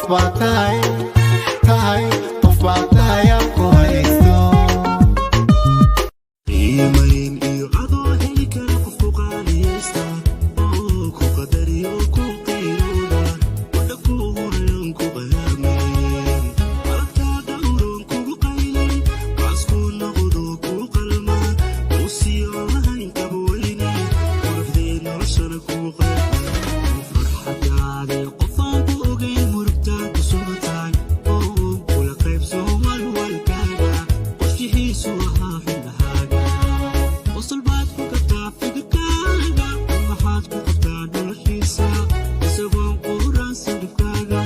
Fatay, tay, of Fatay, I'm going to. Iimayn iyo adoo heli kara qofku qaadaysta oo ku qadariyo ku qiirooda wada ku horeyn ku bayaameen aragtaada uron kugu qaylay qaasku noqdo ku qalma oo siyo lahayn kaba weyne quruxdee noloshana ku qalma farxadaada qofaad ogay murugtaa ku sugataay oo kula qaybso walwalkaaga qorshihiisu ahaa xindhahaaga وصلبات كوكتا في دكاغا ومحات كوكتا دولحيسا يسوون قوران سدكاغا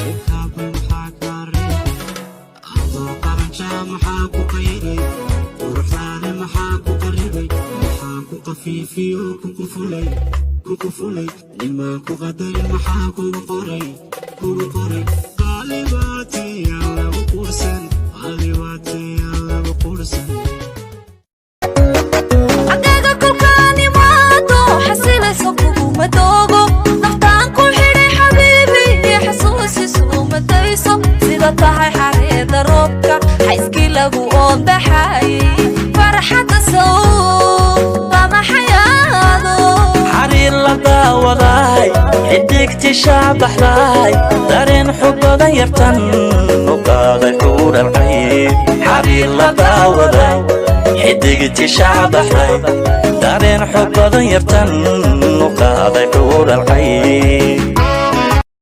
إيكاب المحاكا ريبا أعضو قرنشا محاكو قيري ورحلان محاكو قريبي محاكو قفيفي كوكو فولي لما كوغدا محاكو قري قالباتي يالا وقورسن tahay xariida roobka xayskii lagu oonbaxay farxadda soo bama xayaado xariir la daawaday xidigti shaabaxday dareen xub badan yartan u qaaday xuural cayn xariir la daawaday xidigti shaabaxday dareen xub badan yartan u qaaday